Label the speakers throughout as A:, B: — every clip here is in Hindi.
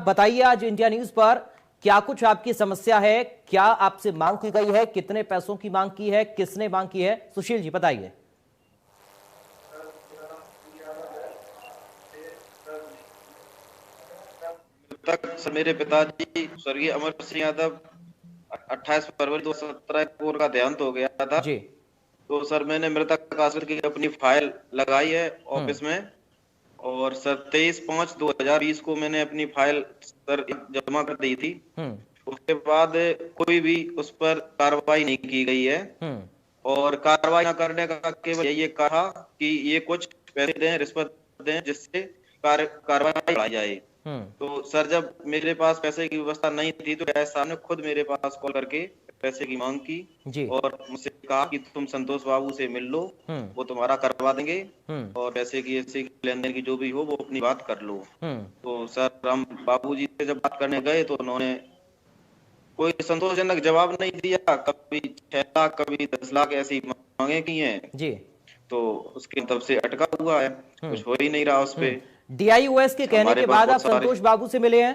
A: बताइए आज इंडिया न्यूज पर क्या कुछ आपकी समस्या है, क्या आपसे मांग की गई है, कितने पैसों की मांग की है, किसने मांग की है? सुशील जी बताइए।
B: तक सर मेरे पिताजी स्वर्गीय अमर सिंह यादव 28 फरवरी 2017 को उनका देहांत हो गया था।
A: जी।
B: तो सर मैंने मृतक आश्रित की अपनी फाइल लगाई है
A: हम्म।
B: ऑफिस में। और सर 23/5/2020 को मैंने अपनी फाइल सर जमा कर दी थी।
A: हम्म।
B: उसके बाद कोई भी उस पर कार्रवाई नहीं की गई है।
A: हम्म।
B: और कार्रवाई न करने का केवल ये कहा कि ये कुछ पैसे दें, रिश्वत दें, जिससे कार्रवाई बढ़ाई जाए।
A: हम्म।
B: तो सर जब मेरे पास पैसे की व्यवस्था नहीं थी तो डीआई साहब ने खुद मेरे पास कॉल करके पैसे की मांग की।
A: जी।
B: और मुझसे कहा कि तुम संतोष बाबू से मिल लो,
A: हम्म।
B: वो तुम्हारा करवा देंगे।
A: हम्म।
B: और पैसे की ऐसे लेन देन की जो भी हो वो अपनी बात कर लो।
A: हम्म।
B: तो सर हम बाबूजी से जब बात करने गए तो उन्होंने कोई संतोषजनक जवाब नहीं दिया। कभी 6 लाख, कभी 10 लाख ऐसी मांगे की हैं।
A: जी।
B: तो उसके तब से अटका हुआ है,
A: हम्म।
B: कुछ हो ही नहीं रहा उस पे।
A: डीआईओएस के कहने
B: हमारे
A: के
B: पास
A: बाद आप
B: बहुत सारे।
A: संतोष बाबू से मिले हैं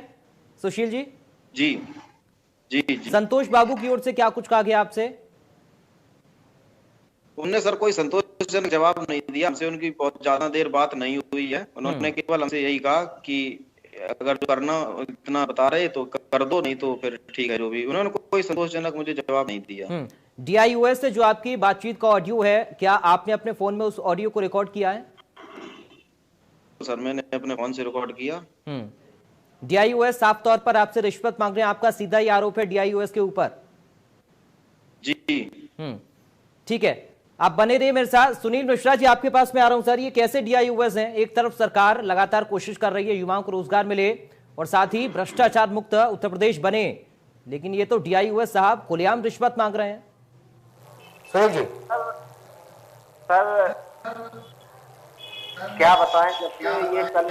A: सुशील जी?
B: जी जी जी।
A: संतोष बाबू की ओर से क्या कुछ कहा गया आपसे?
B: उनने सर कोई संतोषजनक जवाब नहीं दिया हमसे। उनकी बहुत ज्यादा देर बात नहीं हुई है।
A: हम्म।
B: उन्होंने केवल हमसे यही कहा कि अगर जो करना इतना बता रहे तो कर दो, नहीं तो फिर ठीक है जो भी। उन्होंने कोई संतोषजनक मुझे जवाब नहीं दिया।
A: डीआईओएस से जो आपकी बातचीत का ऑडियो है, क्या आपने अपने फोन में उस ऑडियो को रिकॉर्ड किया है?
B: तो सर मैंने अपने फोन से रिकॉर्ड किया।
A: डीआईओएस साफ तौर पर आपसे रिश्वत मांग रहे हैं, आपका सीधा ही आरोप है डीआईओएस के ऊपर।
B: जी
A: ठीक है, आप बने रहिए मेरे साथ। सुनील मिश्रा जी आपके पास में आ रहा हूं सर। ये कैसे डीआईओएस हैं? एक तरफ सरकार लगातार कोशिश कर रही है युवाओं को रोजगार मिले और साथ ही भ्रष्टाचार मुक्त उत्तर प्रदेश बने, लेकिन ये तो डीआईओएस साहब खुलेआम रिश्वत मांग रहे हैं। सुनील जी।
C: सर क्या बताएं, जब से ये कल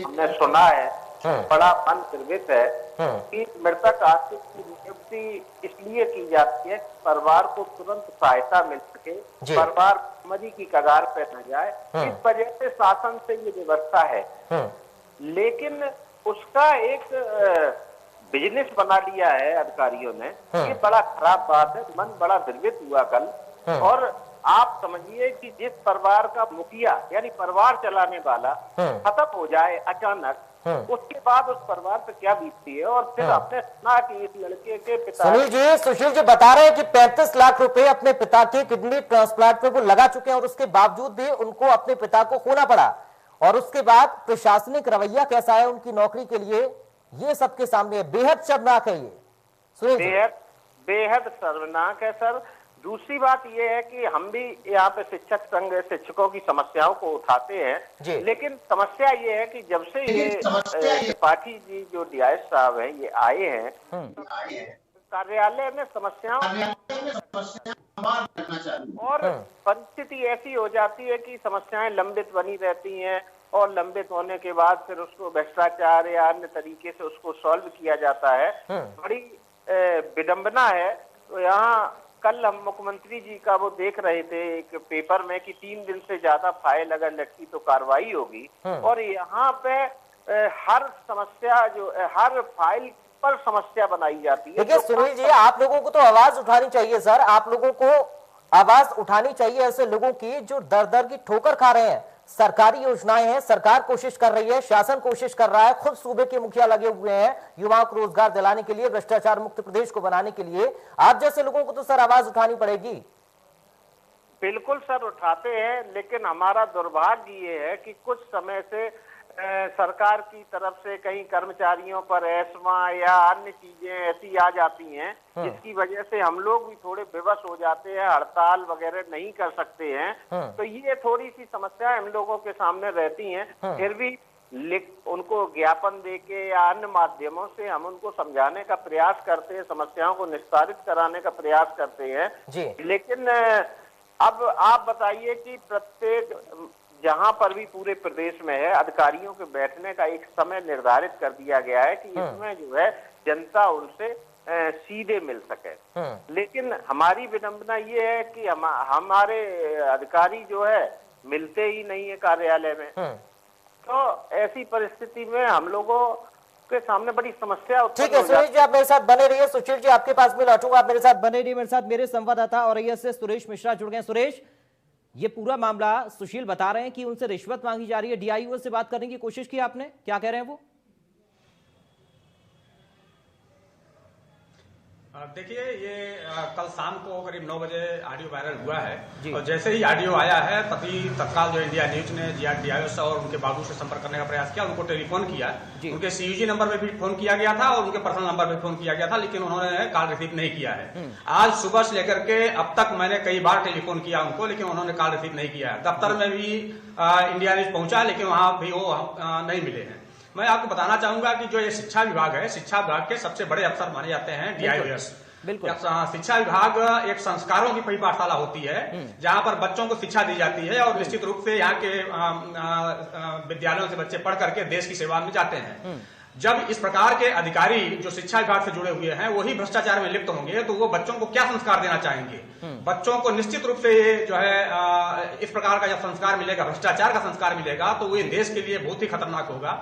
C: हमने सुना है बड़ा मन द्रवित है कि मृतक आश्रित की नियुक्ति इसलिए की जाती है परिवार को तुरंत सहायता मिल सके, परिवार मरी की कगार पे न जाए। इस वजह से शासन से ये व्यवस्था है। लेकिन उसका एक बिजनेस बना लिया है अधिकारियों ने। ये बड़ा खराब बात है। मन बड़ा द्रवित हुआ कल। और आप समझिए कि जिस परिवार का मुखिया यानी परिवार चलाने वाला खत्म हो जाए अचानक, उसके बाद उस परिवार पे क्या बीतती है। और फिर आपने सुना कि इस लड़के के पिता
A: सुशील जी बता रहे हैं कि 35 लाख रुपए अपने पिता के किडनी ट्रांसप्लांट पे वो लगा चुके हैं और उसके बावजूद भी उनको अपने पिता को खोना पड़ा। और उसके बाद प्रशासनिक रवैया कैसा है उनकी नौकरी के लिए, ये सबके सामने बेहद शर्मनाक है। ये
C: बेहद बेहद शर्मनाक है सर। दूसरी बात यह है कि हम भी यहाँ पे शिक्षक संघ शिक्षकों की समस्याओं को उठाते हैं, लेकिन समस्या ये है कि जब से ये त्रिपाठी जी जो डीआई साहब हैं ये आए हैं, कार्यालय में समस्याओं और परिस्थिति ऐसी हो जाती है कि समस्याएं लंबित बनी रहती हैं। और लंबित होने के बाद फिर उसको भ्रष्टाचार या अन्य तरीके से उसको सॉल्व किया जाता है। बड़ी विडंबना है। तो यहाँ कल हम मुख्यमंत्री जी का वो देख रहे थे एक पेपर में कि 3 दिन से ज्यादा फाइल अगर लटकी तो कार्रवाई होगी। और यहाँ पे हर समस्या जो हर फाइल पर समस्या बनाई जाती है।
A: देखिए सुनील जी, आप लोगों को तो आवाज उठानी चाहिए सर। आप लोगों को आवाज उठानी चाहिए ऐसे लोगों की जो दर दर की ठोकर खा रहे हैं। सरकारी योजनाएं हैं, सरकार कोशिश कर रही है, शासन कोशिश कर रहा है, खुद सूबे के मुखिया लगे हुए हैं युवाओं को रोजगार दिलाने के लिए, भ्रष्टाचार मुक्त प्रदेश को बनाने के लिए। आप जैसे लोगों को तो सर आवाज उठानी पड़ेगी।
C: बिल्कुल सर उठाते हैं, लेकिन हमारा दुर्भाग्य ये है कि कुछ समय से सरकार की तरफ से कहीं कर्मचारियों पर एस्मा या अन्य चीजें ऐसी आ जाती हैं जिसकी वजह से हम लोग भी थोड़े विवश हो जाते हैं, हड़ताल वगैरह नहीं कर सकते हैं। तो ये थोड़ी सी समस्या हम लोगों के सामने रहती हैं। फिर भी उनको ज्ञापन देके या अन्य माध्यमों से हम उनको समझाने का प्रयास करते हैं, समस्याओं को निस्तारित कराने का प्रयास करते हैं। लेकिन अब आप बताइए कि प्रत्येक जहां पर भी पूरे प्रदेश में है अधिकारियों के बैठने का एक समय निर्धारित कर दिया गया है कि इसमें जो है जनता उनसे सीधे मिल सके। लेकिन हमारी विडंबना ये है कि हमारे अधिकारी जो है मिलते ही नहीं है कार्यालय में। तो ऐसी परिस्थिति में हम लोगों के सामने बड़ी समस्या
A: ठीक
C: उत्पन्न
A: है
C: हो जाती
A: सुरेश जी, आप मेरे साथ बने रहिए। सुशील जी आपके पास भी लौटूंगा, आप मेरे साथ बने रहिए। मेरे साथ मेरे संवाददाता औरैया से सुरेश मिश्रा जुड़ गए। सुरेश, ये पूरा मामला सुशील बता रहे हैं कि उनसे रिश्वत मांगी जा रही है, डीआईओ से बात करने की कोशिश की आपने, क्या कह रहे हैं वो?
D: देखिए, ये कल शाम को करीब 9 बजे ऑडियो वायरल हुआ है और जैसे ही ऑडियो आया है तभी तत्काल जो इंडिया न्यूज ने डीआईओ से और उनके बाबू से संपर्क करने का प्रयास किया, उनको टेलीफोन किया। उनके सीयूजी नंबर पे भी फोन किया गया था और उनके पर्सनल नंबर पे फोन किया गया था, लेकिन उन्होंने कॉल रिसीव नहीं किया है। आज सुबह से लेकर के अब तक मैंने कई बार टेलीफोन किया उनको, लेकिन उन्होंने कॉल रिसीव नहीं किया है। दफ्तर में भी इंडिया न्यूज पहुंचा, लेकिन वहां भी वो नहीं मिले हैं। मैं आपको बताना चाहूंगा कि जो ये शिक्षा विभाग है, शिक्षा विभाग के सबसे बड़े अफसर माने जाते हैं डीआईओएस।
A: बिल्कुल।
D: शिक्षा विभाग एक संस्कारों की पाठशाला होती है जहां पर बच्चों को शिक्षा दी जाती है और निश्चित रूप से यहाँ के विद्यालयों से बच्चे पढ़ करके देश की सेवा में जाते हैं। जब इस प्रकार के अधिकारी जो शिक्षा विभाग से जुड़े हुए हैं वही भ्रष्टाचार में लिप्त होंगे तो वो बच्चों को क्या संस्कार देना चाहेंगे? बच्चों को निश्चित रूप से ये जो है इस प्रकार का जब संस्कार मिलेगा, भ्रष्टाचार का संस्कार मिलेगा, तो ये देश के लिए बहुत ही खतरनाक होगा।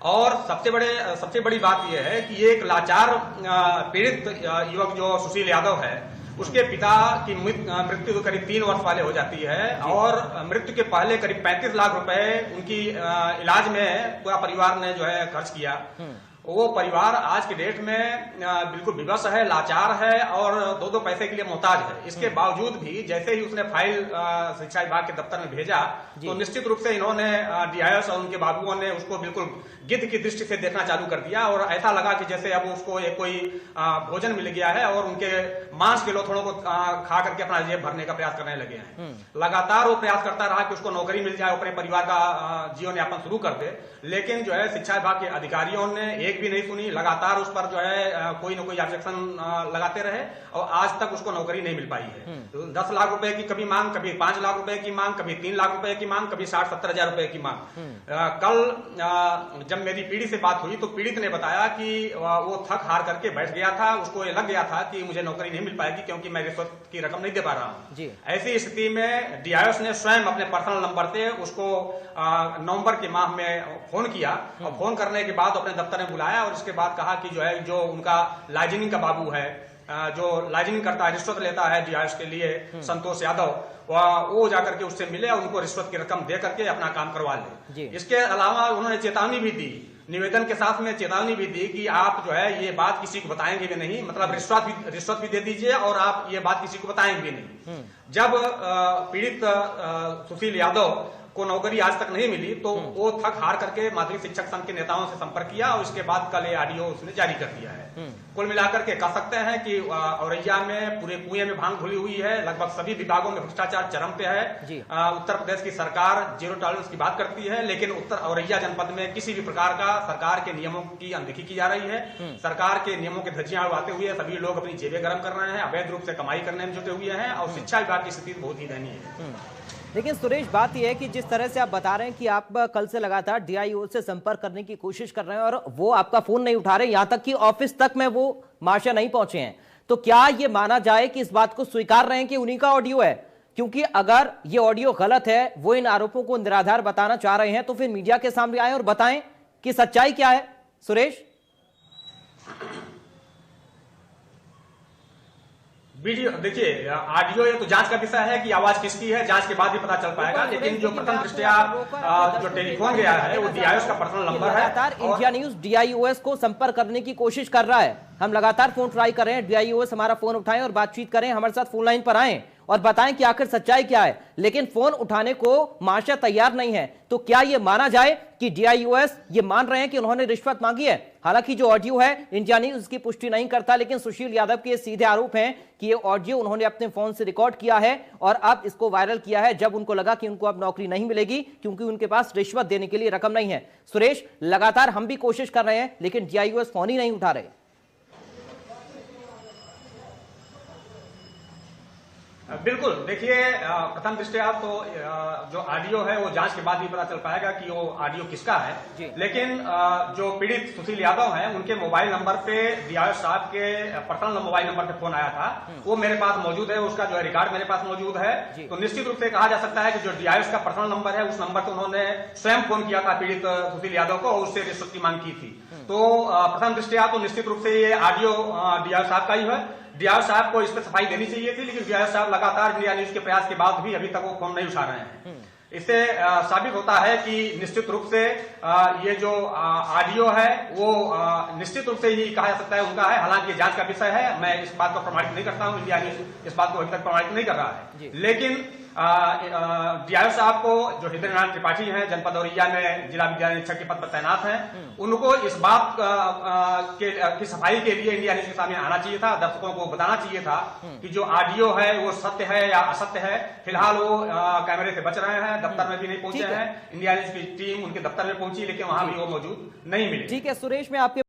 D: और सबसे बड़ी बात यह है कि एक लाचार पीड़ित युवक जो सुशील यादव है, उसके पिता की मृत्यु तो करीब 3 वर्ष वाले हो जाती है और मृत्यु के पहले करीब 35 लाख रुपए उनकी इलाज में पूरा परिवार ने जो है खर्च किया। वो परिवार आज के डेट में बिल्कुल विवश है, लाचार है और 2 पैसे के लिए मोहताज है। इसके बावजूद भी जैसे ही उसने फाइल शिक्षा विभाग के दफ्तर में भेजा तो निश्चित रूप से इन्होंने डीआईओएस और उनके बाबुओं ने उसको बिल्कुल गिद्ध की दृष्टि से देखना चालू कर दिया और ऐसा लगा कि जैसे अब उसको कोई भोजन मिल गया है और उनके मांस के लोथड़ों को खा करके अपना जेब भरने का प्रयास करने लगे हैं। लगातार वो प्रयास करता रहा कि उसको नौकरी मिल जाए, अपने परिवार का जीवन यापन शुरू कर दे, लेकिन जो है शिक्षा विभाग के अधिकारियों ने एक भी नहीं सुनी। लगातार उस पर जो है कोई न कोई ऑब्जेक्शन लगाते रहे और आज तक उसको नौकरी नहीं मिल पाई है। 10 लाख रुपए की कभी मांग, कभी 5 लाख रुपए की मांग, कभी 3 लाख रुपए की मांग, कभी 60-70 हजार रुपए की मांग। कल जब मेरी पीड़ी से बात हुई तो पीड़ित ने बताया कि वो थक हार करके बैठ गया था, उसको ये लग गया था कि मुझे नौकरी नहीं मिल पाएगी क्योंकि मैं रिश्वत की रकम नहीं दे पा रहा हूँ। ऐसी स्थिति में डीआईओएस ने स्वयं अपने पर्सनल नंबर से उसको नवंबर के माह में फोन किया और फोन करने के बाद अपने दफ्तर में बुलाया और इसके बाद कहा कि जो है जो उनका लाइजनिंग का बाबू है, जो लाइजनिंग करता है, रिश्वत लेता है डीआईओएस के लिए, संतोष यादव, वो जाकर के उससे मिले और उनको रिश्वत की रकम दे करके अपना काम करवा ले। इसके अलावा उन्होंने चेतावनी भी दी, निवेदन के साथ में चेतावनी भी दी कि आप जो है ये बात किसी को बताएंगे भी नहीं, मतलब रिश्वत भी दे दीजिए और आप ये बात किसी को बताएंगे भी नहीं। जब पीड़ित सुशील यादव को नौकरी आज तक नहीं मिली तो वो थक हार करके माध्यमिक शिक्षक संघ के नेताओं से संपर्क किया और इसके बाद कल ये ऑडियो उसने जारी कर दिया है। कुल मिलाकर के कह सकते हैं कि औरैया में पूरे कुएं में भांग घुली हुई है, लगभग सभी विभागों में भ्रष्टाचार चरम पे है। उत्तर प्रदेश की सरकार जीरो टॉलरेंस की बात करती है, लेकिन उत्तर औरैया जनपद में किसी भी प्रकार का सरकार के नियमों की अनदेखी की जा रही है। सरकार के नियमों के धज्जियां उड़ाते हुए सभी लोग अपनी जेबें गर्म कर रहे हैं, अवैध रूप से कमाई करने में जुटे हुए हैं और शिक्षा विभाग की स्थिति बहुत ही दयनीय है।
A: लेकिन सुरेश, बात यह है कि जिस तरह से आप बता रहे हैं कि आप कल से लगातार डीआईओ से संपर्क करने की कोशिश कर रहे हैं और वो आपका फोन नहीं उठा रहे, यहां तक कि ऑफिस तक में वो महाशय नहीं पहुंचे हैं, तो क्या ये माना जाए कि इस बात को स्वीकार रहे हैं कि उन्हीं का ऑडियो है? क्योंकि अगर ये ऑडियो गलत है, वो इन आरोपों को निराधार बताना चाह रहे हैं, तो फिर मीडिया के सामने आए और बताएं कि सच्चाई क्या है। सुरेश,
D: वीडियो देखिए, ऑडियो ये तो जांच का विषय है कि आवाज किसकी है, जांच के बाद भी पता चल पाएगा, लेकिन जो प्रथम दृष्टया जो टेलीफोन गया है वो डीआईओएस का पर्सनल नंबर है।
A: लगातार इंडिया न्यूज डीआईओएस को संपर्क करने की कोशिश कर रहा है, हम लगातार फोन ट्राई कर रहे हैं, डीआईओएस हमारा फोन उठाएं और बातचीत करें, हमारे साथ फोन लाइन पर आए और बताएं कि आखिर सच्चाई क्या है, लेकिन फोन उठाने को महाशय तैयार नहीं है। तो क्या यह माना जाए कि डीआईओएस ये मान रहे हैं कि उन्होंने रिश्वत मांगी है? हालांकि जो ऑडियो है इंडिया न्यूज उसकी पुष्टि नहीं करता, लेकिन सुशील यादव के सीधे आरोप हैं कि ये ऑडियो उन्होंने अपने फोन से रिकॉर्ड किया है और अब इसको वायरल किया है जब उनको लगा कि उनको अब नौकरी नहीं मिलेगी क्योंकि उनके पास रिश्वत देने के लिए रकम नहीं है। सुरेश, लगातार हम भी कोशिश कर रहे हैं लेकिन डीआईओएस फोन ही नहीं उठा रहे।
D: बिल्कुल, देखिए प्रथम दृष्टया तो जो ऑडियो है वो जांच के बाद ही पता चल पाएगा कि वो ऑडियो किसका है। लेकिन जो पीड़ित सुशील यादव हैं उनके मोबाइल नंबर पे डीआईओ साहब के पर्सनल मोबाइल नंबर पे फोन आया था, वो मेरे पास मौजूद है, उसका जो है रिकॉर्ड मेरे पास मौजूद है। तो निश्चित रूप से कहा जा सकता है कि जो डीआईओ का पर्सनल नंबर है उस नंबर पर उन्होंने स्वयं फोन किया था पीड़ित सुशील यादव को और उससे रिश्वत की मांग की थी। तो प्रथम दृष्टया तो निश्चित रूप से ये ऑडियो डीआईओ साहब का ही है। डीआईओ साहब को इस पर सफाई देनी चाहिए थी, लेकिन डीआईओ साहब लगातार इंडिया न्यूज के प्रयास के बाद भी अभी तक वो फोन नहीं उठा रहे हैं। इससे साबित होता है कि निश्चित रूप से ये जो ऑडियो है वो निश्चित रूप से ही कहा जा सकता है उनका है। हालांकि जांच का विषय है, मैं इस बात को प्रमाणित नहीं करता हूं, इंडिया न्यूज इस बात को अभी तक प्रमाणित नहीं कर रहा है। लेकिन डीआईओ साहब को जो हृदय नारायण त्रिपाठी हैं, जनपद औरैया में जिला विद्यालय निरीक्षक के पद पर तैनात हैं, उनको इस बात की सफाई के लिए इंडिया न्यूज के सामने आना चाहिए था, दर्शकों को बताना चाहिए था कि जो ऑडियो है वो सत्य है या असत्य है। फिलहाल वो कैमरे से बच रहे हैं, दफ्तर में भी नहीं पहुंचे हैं। इंडिया न्यूज की टीम उनके दफ्तर में पहुंची, लेकिन वहां भी वो मौजूद नहीं मिले।
A: ठीक है सुरेश, मैं आपके